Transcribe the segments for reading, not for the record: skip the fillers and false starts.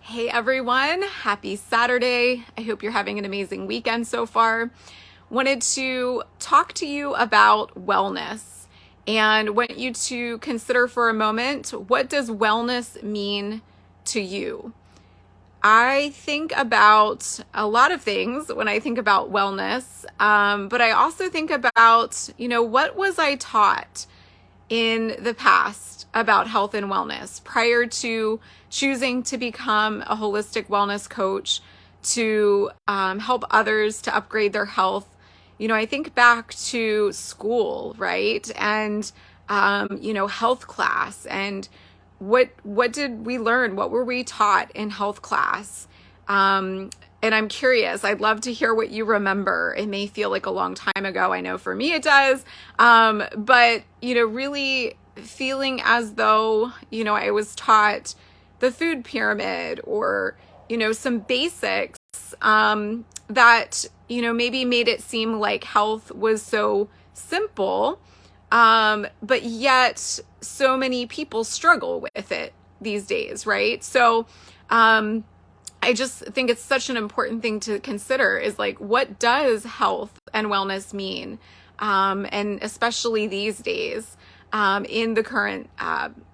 Hey everyone, happy Saturday. I hope you're having an amazing weekend so far. Wanted to talk to you about wellness and want you to consider for a moment, what does wellness mean to you? I think about a lot of things when I think about wellness, but I also think about, what was I taught in the past about health and wellness prior to choosing to become a holistic wellness coach to help others to upgrade their health. I think back to school, right? And, health class, and what did we learn? What were we taught in health class? And I'm curious, I'd love to hear what you remember. It may feel like a long time ago. I know for me it does. But, really feeling as though, I was taught the food pyramid or, some basics that, maybe made it seem like health was so simple. But yet so many people struggle with it these days, right? So, I just think it's such an important thing to consider is like, what does health and wellness mean? And especially these days, in the current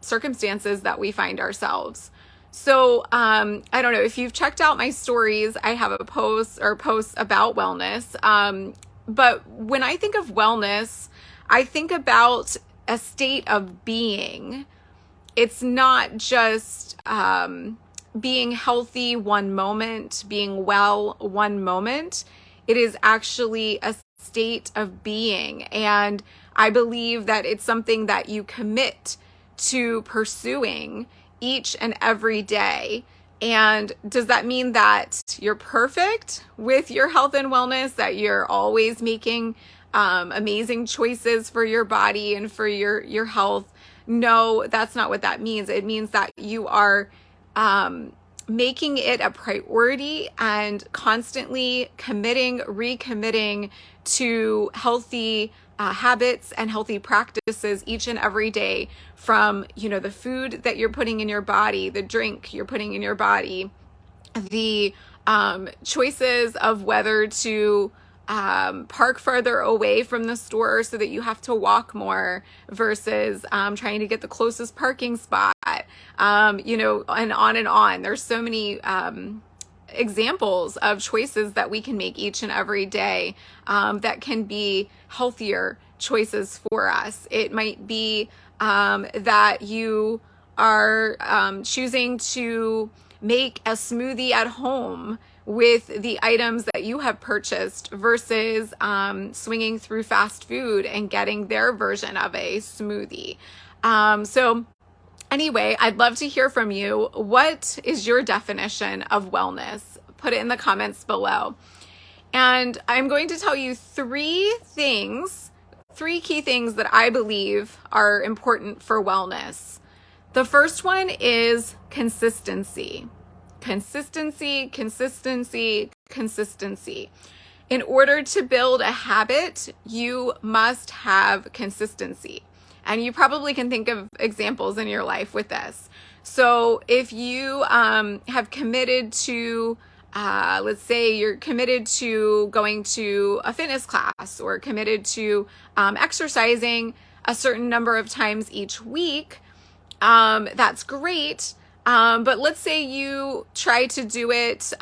circumstances that we find ourselves. So I don't know if you've checked out my stories, I have a posts about wellness. But when I think of wellness, I think about a state of being. It's not just being healthy one moment, being well one moment. It is actually a state of being. And I believe that it's something that you commit to pursuing each and every day. And does that mean that you're perfect with your health and wellness, that you're always making amazing choices for your body and for your health? No, that's not what that means. It means that you are making it a priority and constantly recommitting to healthy habits and healthy practices each and every day, from, the food that you're putting in your body, the drink you're putting in your body, the choices of whether to park farther away from the store so that you have to walk more versus trying to get the closest parking spot, and on and on. There's so many examples of choices that we can make each and every day that can be healthier choices for us. It might be that you are choosing to make a smoothie at home with the items that you have purchased versus swinging through fast food and getting their version of a smoothie. So anyway, I'd love to hear from you. What is your definition of wellness? Put it in the comments below. And I'm going to tell you three key things that I believe are important for wellness. The first one is consistency. Consistency. In order to build a habit, you must have consistency. And you probably can think of examples in your life with this. So if you have committed to, let's say you're committed to going to a fitness class or committed to exercising a certain number of times each week, that's great. But let's say you try to do it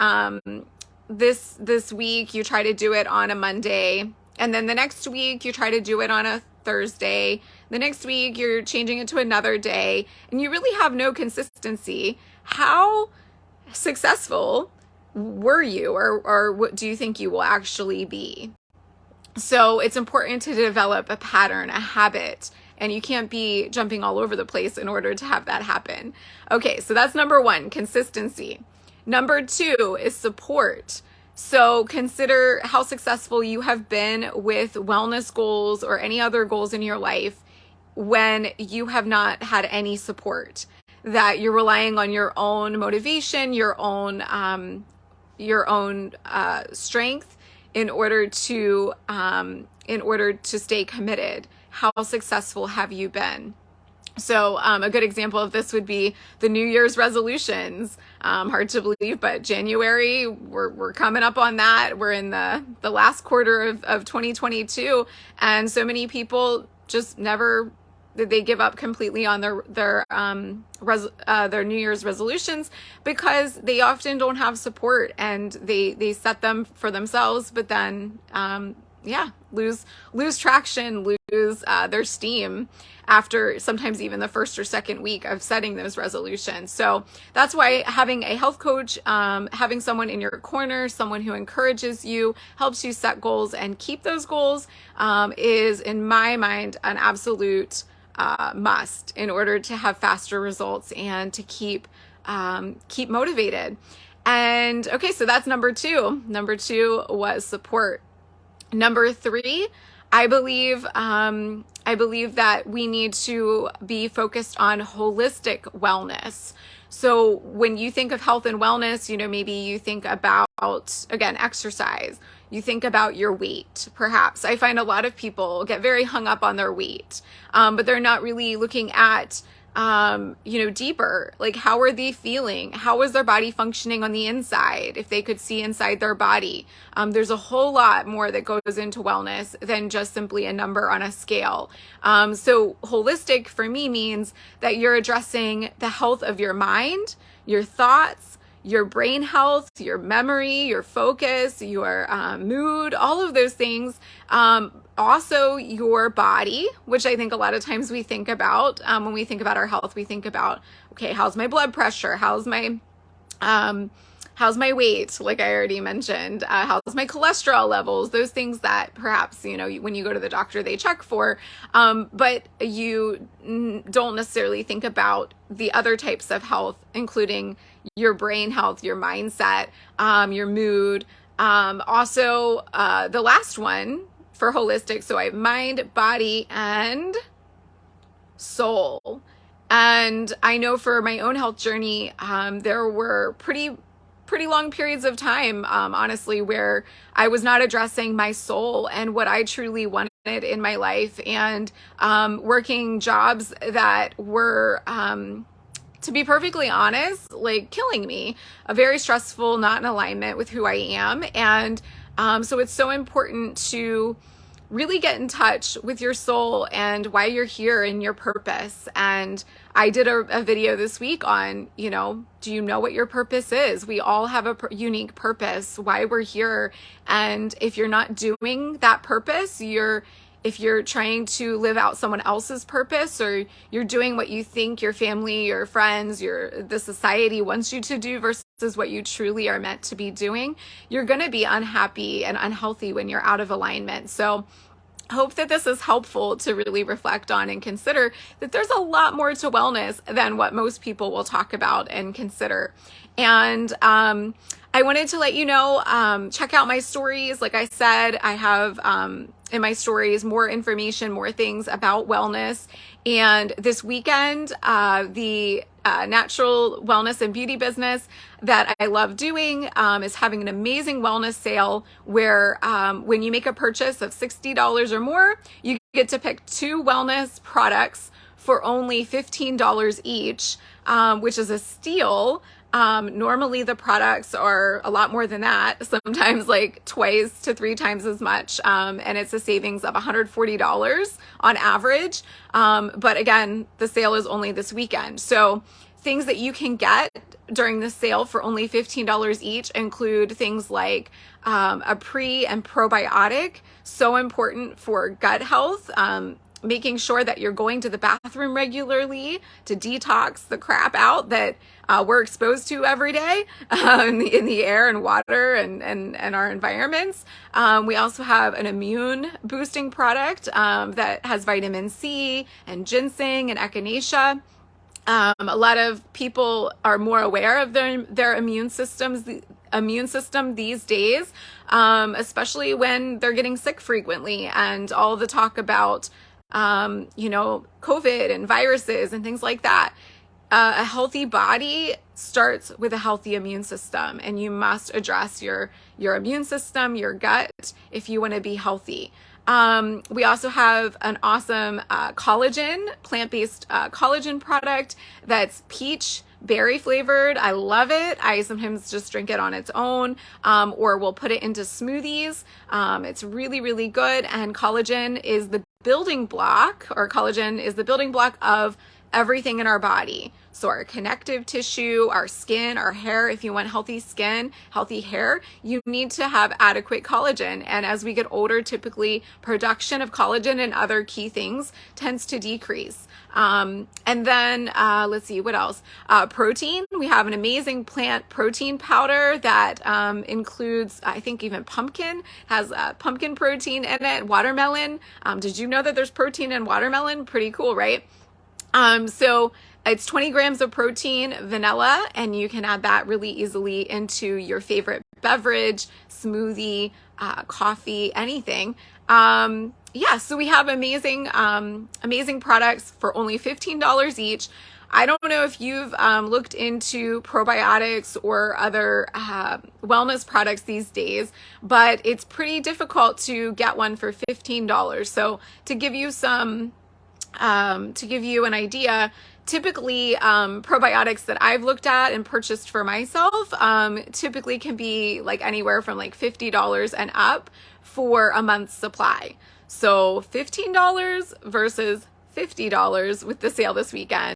this week, you try to do it on a Monday, and then the next week you try to do it on a Thursday. The next week you're changing it to another day, and you really have no consistency. How successful were you, or what do you think you will actually be? So it's important to develop a pattern, a habit, and you can't be jumping all over the place in order to have that happen. Okay, so that's number one, consistency. Number two is support. So consider how successful you have been with wellness goals or any other goals in your life when you have not had any support, that you're relying on your own motivation, your own strength in order to stay committed. How successful have you been? So a good example of this would be the New Year's resolutions. Hard to believe, but January, we're coming up on that. We're in the last quarter of 2022, and so many people just never, they give up completely on their New Year's resolutions because they often don't have support, and they set them for themselves, but then lose traction, lose their steam after sometimes even the first or second week of setting those resolutions. So that's why having a health coach, having someone in your corner, someone who encourages you, helps you set goals and keep those goals, is in my mind an absolute must in order to have faster results and to keep motivated. And okay, so that's number 2. Number 2 was support. Number 3, I believe that we need to be focused on holistic wellness. So when you think of health and wellness, maybe you think about, again, exercise. You think about your weight, perhaps. I find a lot of people get very hung up on their weight, but they're not really looking at deeper, like how are they feeling? How is their body functioning on the inside? If they could see inside their body, there's a whole lot more that goes into wellness than just simply a number on a scale. So holistic for me means that you're addressing the health of your mind, your thoughts, your brain health, your memory, your focus, your mood, all of those things. Also your body, which I think a lot of times we think about when we think about our health, we think about, okay, how's my blood pressure? How's my weight? Like I already mentioned, how's my cholesterol levels? Those things that perhaps, when you go to the doctor, they check for, but you don't necessarily think about the other types of health, including your brain health, your mindset, your mood. Also, the last one for holistic. So I have mind, body, and soul. And I know for my own health journey, there were pretty long periods of time, honestly, where I was not addressing my soul and what I truly wanted in my life, and working jobs that were, to be perfectly honest, like killing me, very stressful, not in alignment with who I am. And so it's so important to really get in touch with your soul and why you're here and your purpose. And I did a video this week on, do you know what your purpose is? We all have a unique purpose, why we're here. And if you're not doing that purpose, if you're trying to live out someone else's purpose, or you're doing what you think your family, your friends, the society wants you to do versus what you truly are meant to be doing, you're going to be unhappy and unhealthy when you're out of alignment. So hope that this is helpful to really reflect on and consider that there's a lot more to wellness than what most people will talk about and consider. And I wanted to let you know, check out my stories. Like I said, I have in my stories more information, more things about wellness. And this weekend, the natural wellness and beauty business that I love doing is having an amazing wellness sale where when you make a purchase of $60 or more, you get to pick 2 wellness products for only $15 each, which is a steal. Normally the products are a lot more than that, sometimes like 2 to 3 times as much. And it's a savings of $140 on average. But again, the sale is only this weekend. So things that you can get during the sale for only $15 each include things like a pre and probiotic, so important for gut health. Making sure that you're going to the bathroom regularly to detox the crap out that we're exposed to every day in the air and water and our environments. We also have an immune boosting product that has vitamin C and ginseng and echinacea. A lot of people are more aware of their immune system these days, especially when they're getting sick frequently, and all the talk about COVID and viruses and things like that. A healthy body starts with a healthy immune system, and you must address your immune system, your gut, if you want to be healthy. We also have an awesome collagen, plant-based collagen product that's peach berry flavored. I love it. I sometimes just drink it on its own, or we'll put it into smoothies. It's really, really good. And collagen is the building block, or collagen is the building block of everything in our body. So our connective tissue, our skin, our hair. If you want healthy skin, healthy hair, you need to have adequate collagen. And as we get older, typically production of collagen and other key things tends to decrease. And then let's see, what else? Protein. We have an amazing plant protein powder that includes, I think, even pumpkin, has pumpkin protein in it, watermelon. Did you know that there's protein in watermelon? Pretty cool, right? So it's 20 grams of protein, vanilla, and you can add that really easily into your favorite beverage, smoothie, coffee, anything. Yeah, so we have amazing products for only $15 each. I don't know if you've looked into probiotics or other wellness products these days, but it's pretty difficult to get one for $15. So to give you an idea, typically probiotics that I've looked at and purchased for myself typically can be like anywhere from like $50 and up for a month's supply. So $15 versus $50 with the sale this weekend.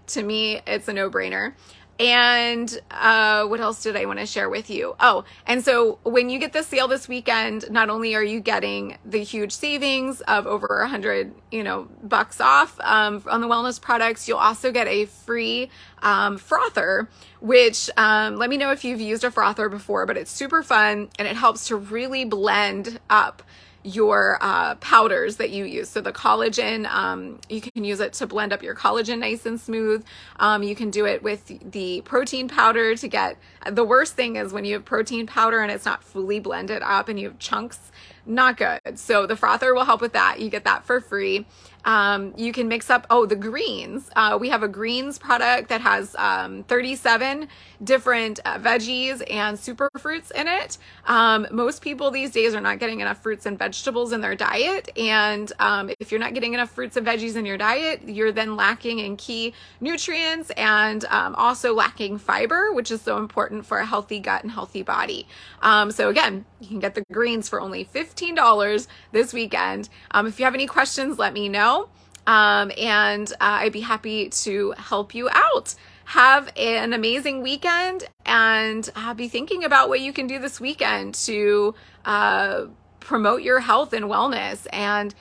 To me, it's a no-brainer. And what else did I want to share with you? Oh, and so when you get the sale this weekend, not only are you getting the huge savings of over $100, bucks off on the wellness products, you'll also get a free frother, which let me know if you've used a frother before, but it's super fun and it helps to really blend up your powders that you use. So the collagen, you can use it to blend up your collagen nice and smooth. You can do it with the protein powder to get, the worst thing is when you have protein powder and it's not fully blended up and you have chunks, not good. So the frother will help with that. You get that for free. You can mix up, the greens. We have a greens product that has 37 different veggies and superfruits in it. Most people these days are not getting enough fruits and vegetables in their diet. And if you're not getting enough fruits and veggies in your diet, you're then lacking in key nutrients and also lacking fiber, which is so important for a healthy gut and healthy body. So again, you can get the greens for only $15 this weekend. If you have any questions, let me know. And I'd be happy to help you out. Have an amazing weekend and be thinking about what you can do this weekend to promote your health and wellness and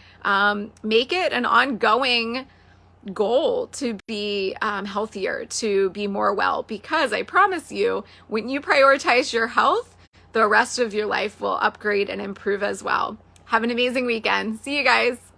make it an ongoing goal to be healthier, to be more well, because I promise you, when you prioritize your health, the rest of your life will upgrade and improve as well. Have an amazing weekend. See you guys.